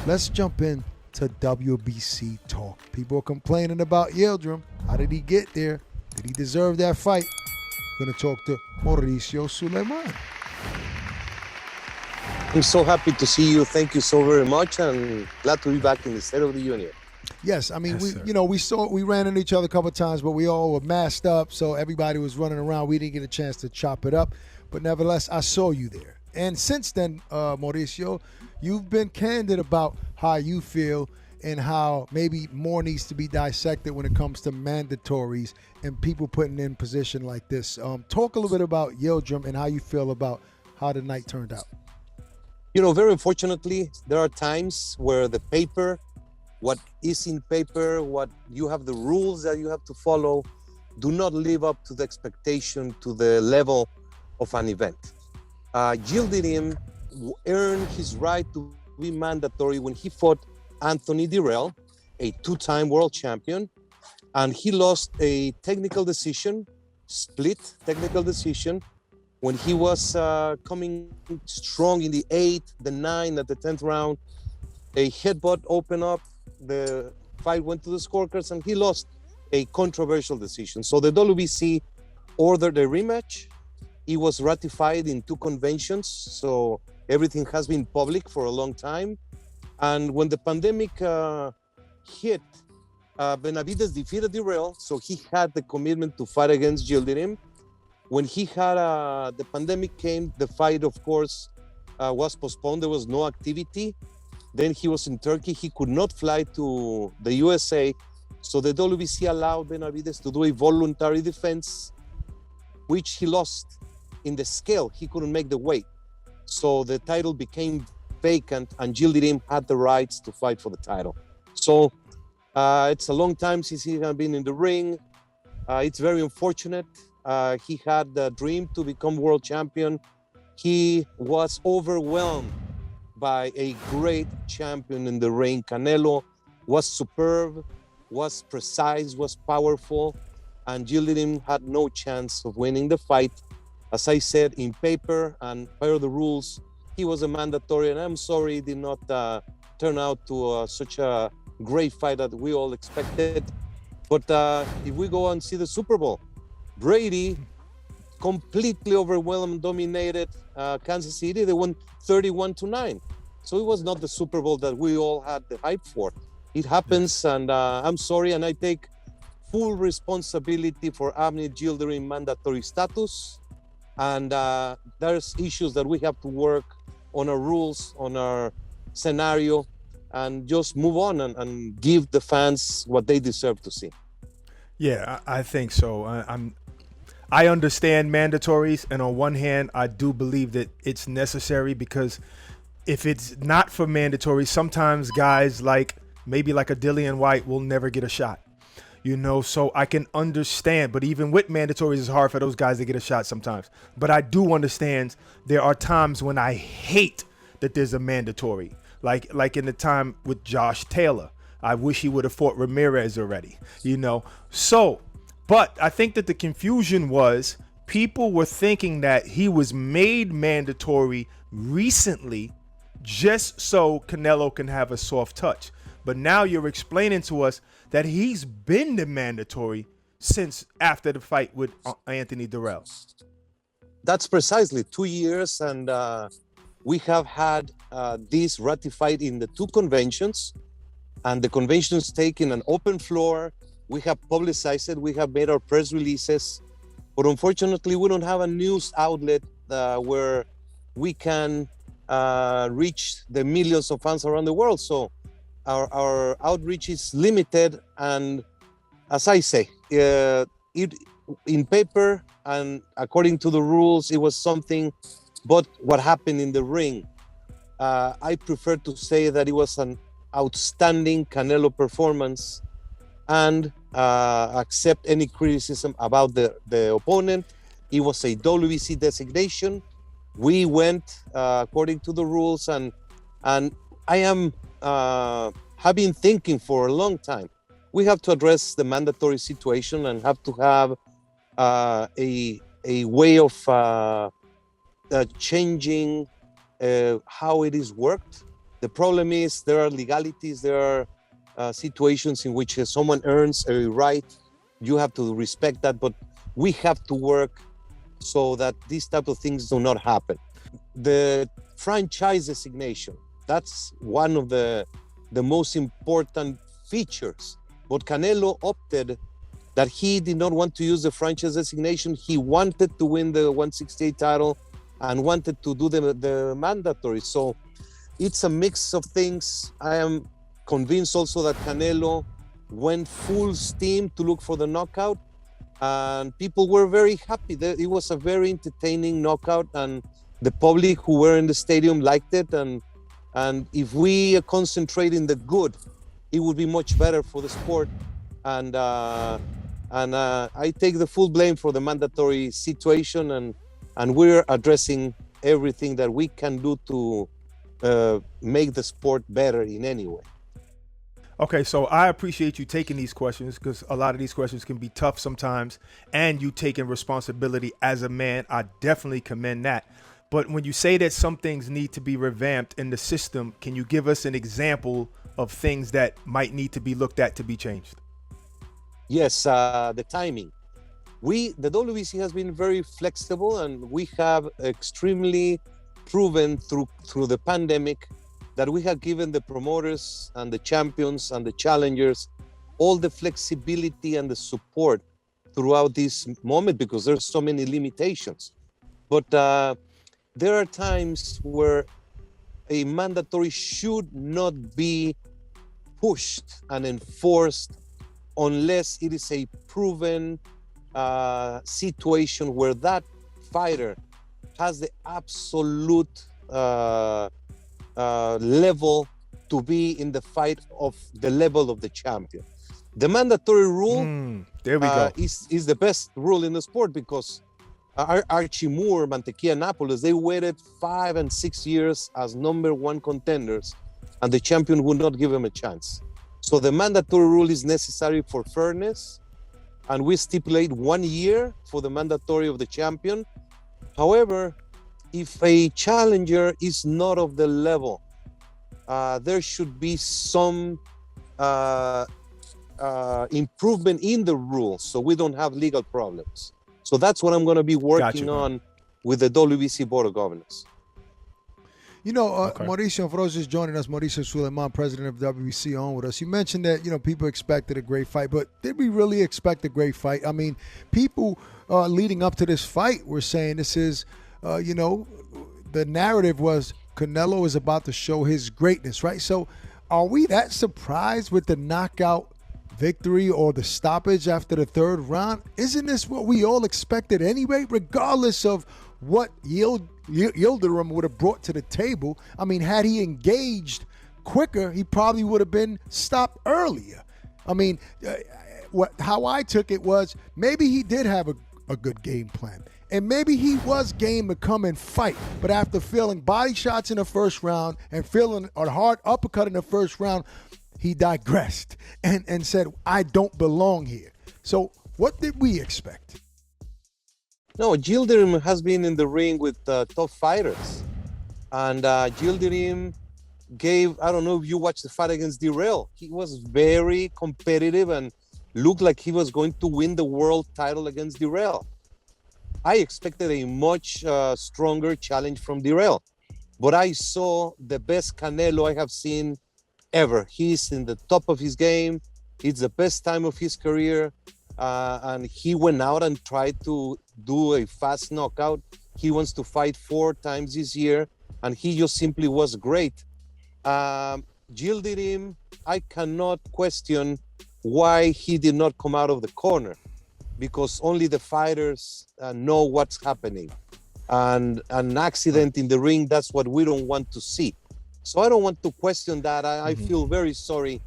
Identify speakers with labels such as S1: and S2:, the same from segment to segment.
S1: let's jump in to WBC talk. People are complaining about Yildirim. How did he get there? Did he deserve that fight? We're going to talk to Mauricio Sulaiman.
S2: I'm so happy to see you. Thank you so very much, and glad to be back in the State of the Union.
S1: Yes, I mean, we ran into each other a couple of times, but we all were masked up, so everybody was running around. We didn't get a chance to chop it up, but nevertheless, I saw you there. And since then, Mauricio, you've been candid about how you feel and how maybe more needs to be dissected when it comes to mandatories and people putting in position like this. Talk a little bit about Yildirim and how you feel about how the night turned out.
S2: You know, very unfortunately, there are times where the paper, what is in paper, what you have, the rules that you have to follow, do not live up to the expectation, to the level of an event. Yildirim earned his right to be mandatory when he fought Anthony Dirrell, a two-time world champion, and he lost a technical decision, split technical decision, when he was coming strong in the 8th, the 9th, at the 10th round. A headbutt opened up, the fight went to the scorecards, and he lost a controversial decision. So the WBC ordered a rematch. It was ratified in 2 conventions, so everything has been public for a long time. And when the pandemic hit, Benavidez defeated Dirrell, so he had the commitment to fight against Yildirim. When he had the pandemic came, the fight, of course, was postponed. There was no activity. Then he was in Turkey. He could not fly to the USA. So the WBC allowed Benavidez to do a voluntary defense, which he lost in the scale. He couldn't make the weight. So the title became vacant, and Yildirim had the rights to fight for the title. So it's a long time since he has been in the ring. It's very unfortunate. He had the dream to become world champion. He was overwhelmed by a great champion in the ring. Canelo was superb, was precise, was powerful, and Yildirim had no chance of winning the fight. As I said, in paper and per the rules, he was a mandatory, and I'm sorry it did not turn out to such a great fight that we all expected. But if we go and see the Super Bowl, Brady completely overwhelmed, dominated Kansas City. They won 31-9. So it was not the Super Bowl that we all had the hype for. It happens, and I'm sorry, and I take full responsibility for AVNI Yildirim mandatory status. And there's issues that we have to work on our rules, on our scenario, and just move on and give the fans what they deserve to see.
S3: Yeah, I think so. I understand mandatories, and on one hand, I do believe that it's necessary, because if it's not for mandatory, sometimes guys maybe like a Dillian White will never get a shot. So I can understand, but even with mandatories, it's hard for those guys to get a shot sometimes. But I do understand there are times when I hate that there's a mandatory, like in the time with Josh Taylor. I wish he would have fought Ramirez already, So, but I think that the confusion was people were thinking that he was made mandatory recently just so Canelo can have a soft touch. But now you're explaining to us that he's been the mandatory since after the fight with Anthony Dirrell.
S2: That's precisely 2 years, and we have had this ratified in the 2 conventions, and the conventions taking an open floor. We have publicized it, we have made our press releases, but unfortunately we don't have a news outlet where we can reach the millions of fans around the world. So our outreach is limited, and as I say, it in paper and according to the rules, it was something, but what happened in the ring, I prefer to say that it was an outstanding Canelo performance, and accept any criticism about the opponent. It was a WBC designation. We went according to the rules, and I am have been thinking for a long time. We have to address the mandatory situation and have to have a way of changing how it is worked. The problem is there are legalities, there are situations in which someone earns a right. You have to respect that, but we have to work so that these type of things do not happen. The franchise designation, that's one of the most important features. But Canelo opted that he did not want to use the franchise designation. He wanted to win the 168 title and wanted to do the mandatory. So it's a mix of things. I am convinced also that Canelo went full steam to look for the knockout, and people were very happy. It was a very entertaining knockout, and the public who were in the stadium liked it. And if we concentrate in the good, it would be much better for the sport. And I take the full blame for the mandatory situation, and we're addressing everything that we can do to make the sport better in any way.
S3: Okay, so I appreciate you taking these questions, because a lot of these questions can be tough sometimes, and you taking responsibility as a man. I definitely commend that. But when you say that some things need to be revamped in the system, can you give us an example of things that might need to be looked at to be changed?
S2: Yes, the timing. The WBC has been very flexible, and we have extremely proven through the pandemic that we have given the promoters and the champions and the challengers all the flexibility and the support throughout this moment, because there's so many limitations. But there are times where a mandatory should not be pushed and enforced unless it is a proven situation where that fighter has the absolute level to be in the fight of the level of the champion. The mandatory rule
S3: there we go.
S2: is the best rule in the sport, because Archie Moore, Mantequilla Nápoles, they waited 5 and 6 years as number one contenders, and the champion would not give them a chance. So the mandatory rule is necessary for fairness, and we stipulate 1 year for the mandatory of the champion. However, if a challenger is not of the level, there should be some improvement in the rules so we don't have legal problems. So that's what I'm going to be working on with the WBC Board of Governors.
S1: You know, Mauricio, for those just joining us, Mauricio SULAIMAN, president of WBC, on with us. You mentioned that, you know, people expected a great fight, but did we really expect a great fight? I mean, people leading up to this fight were saying this is, you know, the narrative was Canelo is about to show his greatness, right? So are we that surprised with the knockout victory or the stoppage after the third round? Isn't this what we all expected anyway, regardless of what Yildirim would have brought to the table? I mean, had he engaged quicker, he probably would have been stopped earlier. I mean, how I took it was maybe he did have a good game plan. And maybe he was game to come and fight. But after feeling body shots in the first round and feeling a hard uppercut in the first round, he digressed and said, I don't belong here. So what did we expect?
S2: No, Yildirim has been in the ring with tough fighters. And Yildirim gave, I don't know if you watched the fight against Dirrell. He was very competitive and looked like he was going to win the world title against Dirrell. I expected a much stronger challenge from Dirrell, but I saw the best Canelo I have seen ever. He's in the top of his game. It's the best time of his career. And he went out and tried to do a fast knockout. He wants to fight 4 times this year, and he just simply was great. Yildirim, I cannot question why he did not come out of the corner, because only the fighters know what's happening. And an accident in the ring, that's what we don't want to see. So I don't want to question that. I feel very sorry.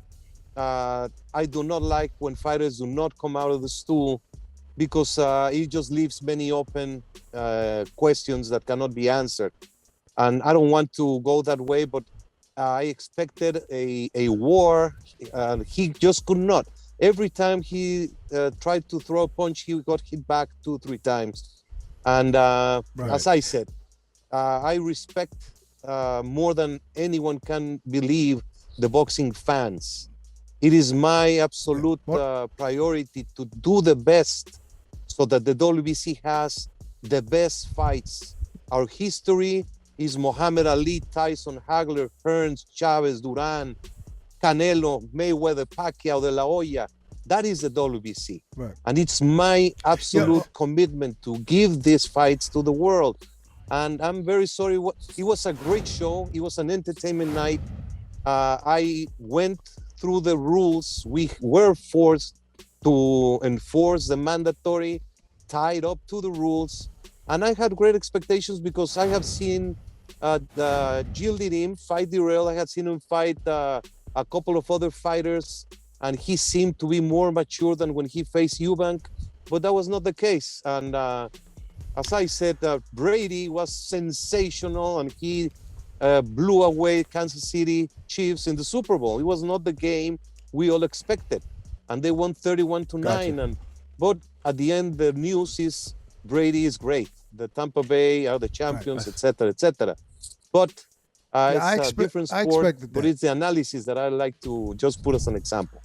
S2: I do not like when fighters do not come out of the stool, because it just leaves many open questions that cannot be answered. And I don't want to go that way, but I expected a war. He just could not. Every time he tried to throw a punch, he got hit back 2-3 times. And as I said, I respect more than anyone can believe the boxing fans. It is my absolute priority to do the best so that the WBC has the best fights. Our history is Muhammad Ali, Tyson, Hagler, Hearns, Chavez, Duran, Canelo, Mayweather, Pacquiao, De La Hoya. That is the WBC.
S1: Right.
S2: And it's my absolute commitment to give these fights to the world. And I'm very sorry. It was a great show. It was an entertainment night. I went through the rules. We were forced to enforce the mandatory, tied up to the rules. And I had great expectations because I have seen Yildirim fight Dirrell. I had seen him fight a couple of other fighters, and he seemed to be more mature than when he faced Eubank, but that was not the case. And as I said, Brady was sensational, and he blew away Kansas City Chiefs in the Super Bowl. It was not the game we all expected, and they won 31-9. But at the end, the news is Brady is great. The Tampa Bay are the champions, etc., etc. But it's a different sport, but it's the analysis that I like to just put as an example.